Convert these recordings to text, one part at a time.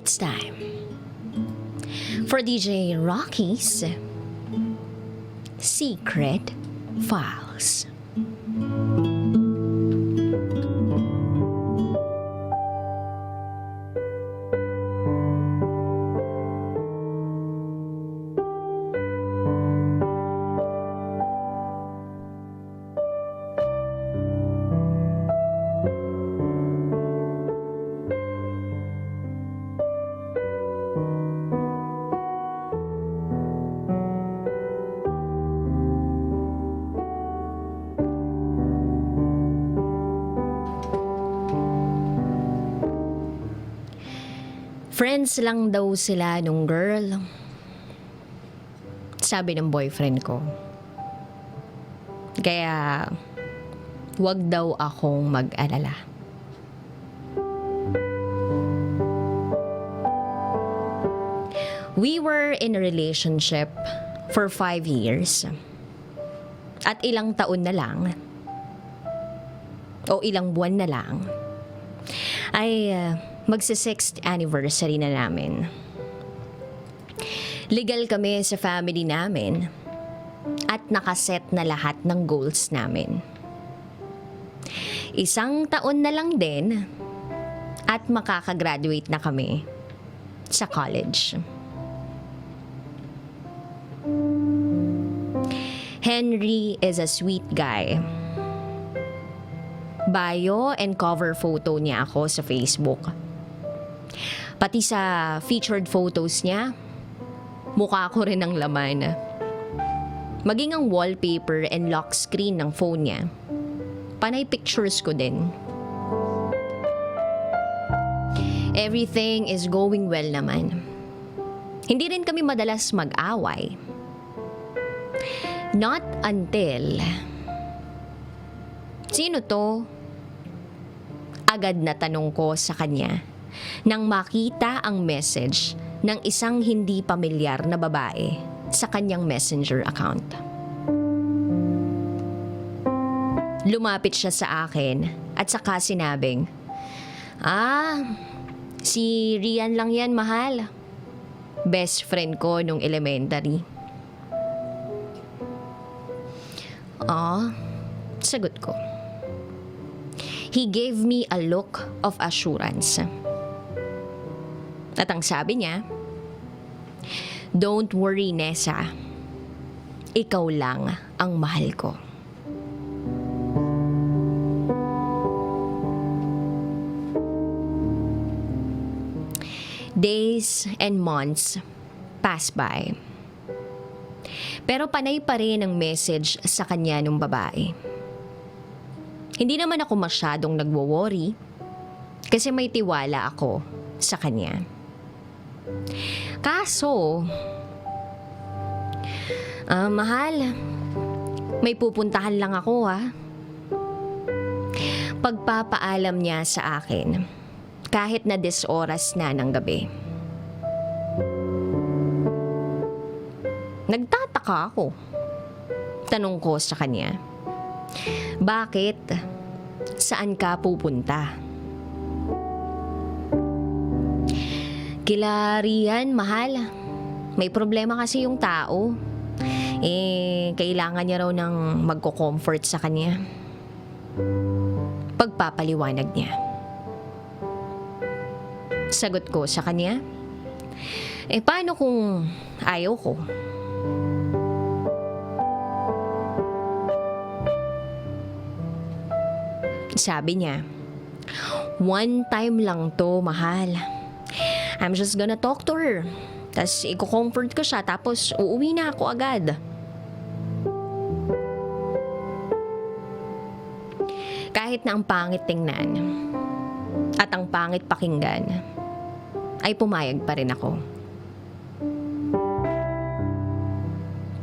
It's time for DJ Rocky's Secret Files. Friends lang daw sila nung girl. Sabi ng boyfriend ko. Kaya, wag daw akong mag-alala. We were in a relationship for 5 years. At ilang taon na lang, o ilang buwan na lang, ay magsa-6th anniversary na namin. Legal kami sa family namin at nakaset na lahat ng goals namin. 1 taon na lang din at makakagraduate na kami sa college. Henry is a sweet guy. Bio and cover photo niya ako sa Facebook. Pati sa featured photos niya, mukha ko rin ang laman. Maging ang wallpaper and lock screen ng phone niya, panay pictures ko din. Everything is going well naman. Hindi rin kami madalas mag-away. Not until... Sino to? Agad na tanong ko sa kanya nang makita ang message ng isang hindi pamilyar na babae sa kanyang messenger account. Lumapit siya sa akin at saka sinabing, si Rian lang yan, mahal. Best friend ko nung elementary. Sagot ko. He gave me a look of assurance. At ang sabi niya, "Don't worry, Nessa. Ikaw lang ang mahal ko." Days and months pass by. Pero panay pa rin ang message sa kanya nung babae. Hindi naman ako masyadong nagwo-worry kasi may tiwala ako sa kanya. Kaso, mahal, may pupuntahan lang ako Pagpapaalam niya sa akin kahit na 10 oras na ng gabi. Nagtataka ako. Tanong ko sa kanya, bakit? Saan ka pupunta? Kila Rian, mahal. May problema kasi yung tao. Kailangan niya raw ng magko-comfort sa kanya. Pagpapaliwanag niya. Sagot ko sa kanya, paano kung ayaw ko? Sabi niya, 1 time lang to, mahal. I'm just gonna talk to her. Tapos i-comfort ko siya, tapos uuwi na ako agad. Kahit na ang pangit tingnan at ang pangit pakinggan, ay pumayag pa rin ako.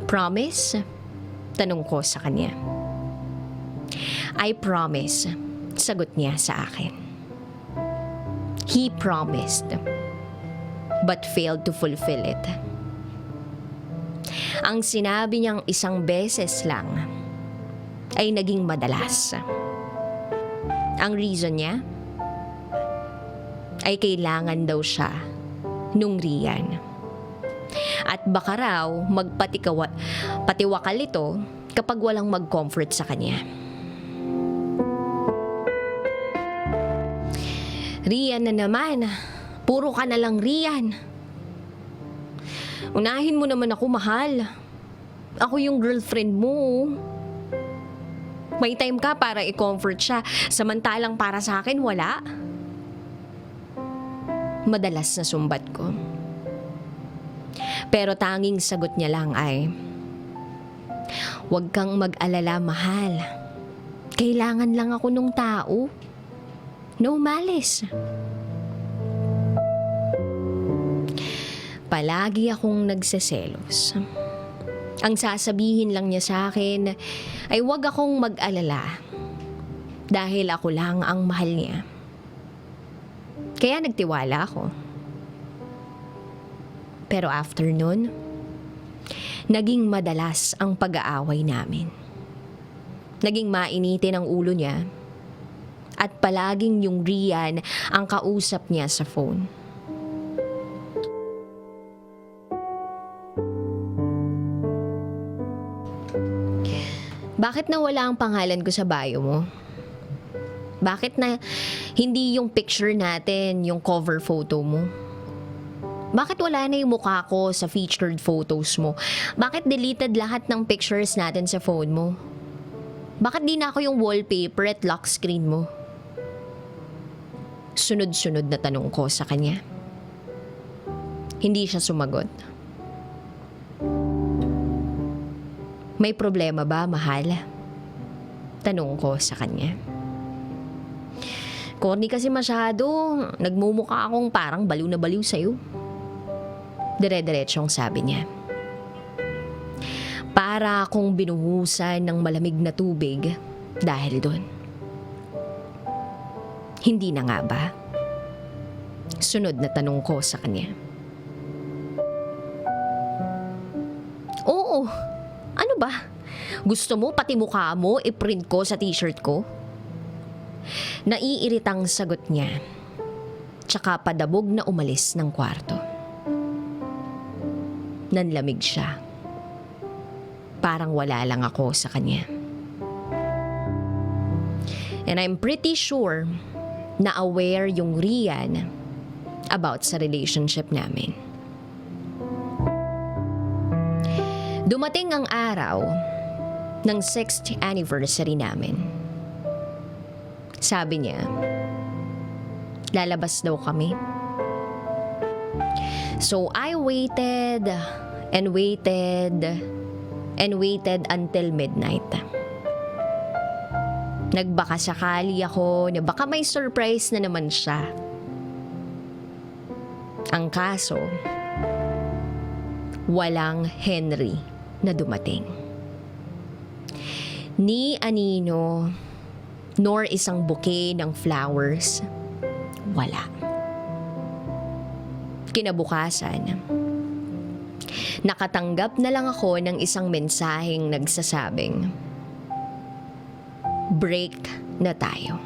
Promise? Tanong ko sa kanya. I promise, sagot niya sa akin. He promised, but failed to fulfill it. Ang sinabi niyang 1 beses lang ay naging madalas. Ang reason niya ay kailangan daw siya nung Rian. At baka raw patiwakal ito kapag walang mag-comfort sa kanya. Rian na naman. Puro ka na lang, Rian. Unahin mo naman ako, mahal. Ako yung girlfriend mo. May time ka para i-comfort siya, samantalang para sa akin, wala. Madalas na sumbat ko. Pero tanging sagot niya lang ay, "Huwag kang mag-alala, mahal. Kailangan lang ako nung tao. No malice." Palagi akong nagseselos. Ang sasabihin lang niya sa akin ay huwag akong mag-alala dahil ako lang ang mahal niya. Kaya nagtiwala ako. Pero after nun, naging madalas ang pag-aaway namin. Naging mainitin ang ulo niya at palaging yung Rian ang kausap niya sa phone. Bakit nawala ang pangalan ko sa bio mo? Bakit na hindi yung picture natin, yung cover photo mo? Bakit wala na yung mukha ko sa featured photos mo? Bakit deleted lahat ng pictures natin sa phone mo? Bakit di na ako yung wallpaper at lock screen mo? Sunod-sunod na tanong ko sa kanya. Hindi siya sumagot. May problema ba, mahal? Tanong ko sa kanya. Corny kasi masyado. Nagmumukha akong parang baliw na baliw sa'yo. Dire-diretsyong sabi niya. Para akong binuhusan ng malamig na tubig dahil doon. Hindi na nga ba? Sunod na tanong ko sa kanya. Oo. Ano ba? Gusto mo pati mukha mo i-print ko sa t-shirt ko? Naiiritang sagot niya. Tsaka padabog na umalis ng kwarto. Nanlamig siya. Parang wala lang ako sa kanya. And I'm pretty sure na aware yung Rian about sa relationship namin. Dumating ang araw ng 6th anniversary namin. Sabi niya, lalabas daw kami. So I waited and waited and waited until midnight. Nagbaka sakali ako na baka may surprise na naman siya. Ang kaso, walang Henry na dumating. Ni anino, nor isang bouquet ng flowers. Wala. Kinabukasan, nakatanggap na lang ako ng isang mensaheng nagsasabing, break na tayo.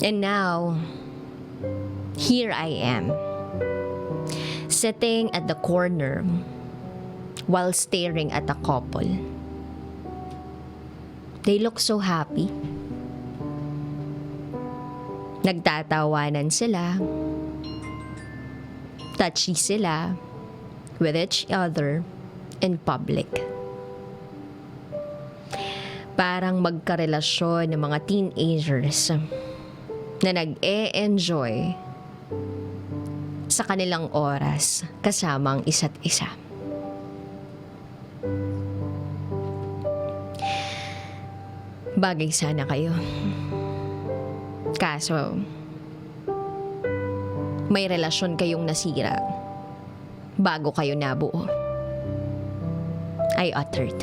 And now, here I am, sitting at the corner while staring at a couple. They look so happy. Nagtatawanan sila. Touchy sila with each other in public. Parang magkarelasyon ng mga teenagers na nag-e-enjoy sa kanilang oras kasama ang isa't isa. Bagay sana kayo. Kaso, may relasyon kayong nasira bago kayo nabuo. I uttered.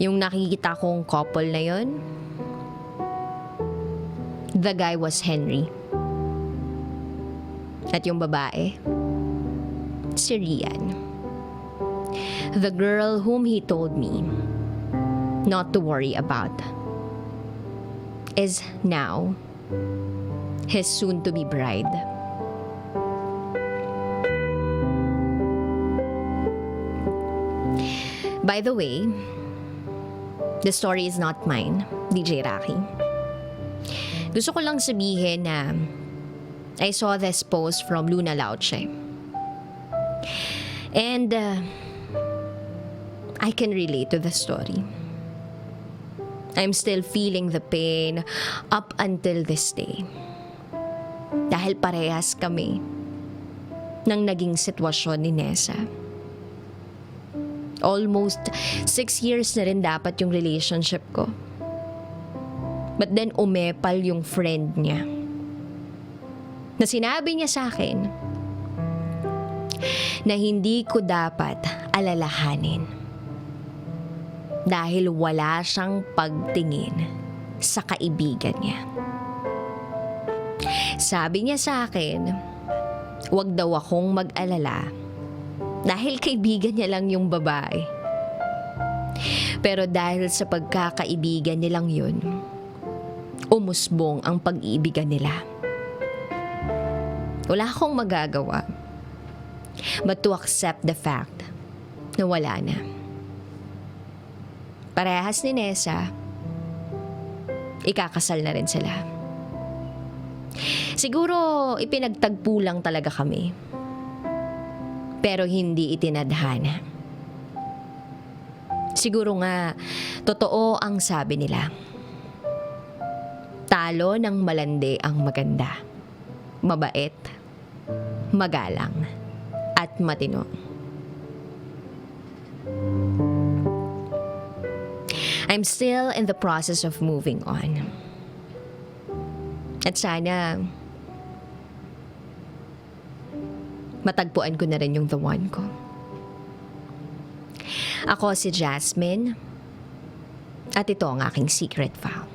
Yung nakikita kong couple na yon, the guy was Henry. At yung babae, si Rian. The girl whom he told me not to worry about is now his soon-to-be bride. By the way, the story is not mine, DJ Rocky. Gusto ko lang sabihin na I saw this post from Luna Lauche. And I can relate to the story. I'm still feeling the pain up until this day. Dahil parehas kami ng naging sitwasyon ni Nessa. Almost 6 years na rin dapat yung relationship ko. But then umepal yung friend niya. Na sinabi niya sa akin na hindi ko dapat alalahanin dahil wala siyang pagtingin sa kaibigan niya. Sabi niya sa akin, wag daw akong mag-alala dahil kaibigan niya lang yung babae. Pero dahil sa pagkakaibigan nilang yun, umusbong ang pag-iibigan nila. Wala akong magagawa but to accept the fact na wala na. Parehas ni Nessa, ikakasal na rin sila. Siguro ipinagtagpo lang talaga kami. Pero hindi itinadhana. Siguro nga, totoo ang sabi nila. Talo ng malandi ang maganda. Mabait, magalang, at matino. I'm still in the process of moving on. At sana matagpuan ko na rin yung the one ko. Ako si Jasmine at ito ang aking secret vow.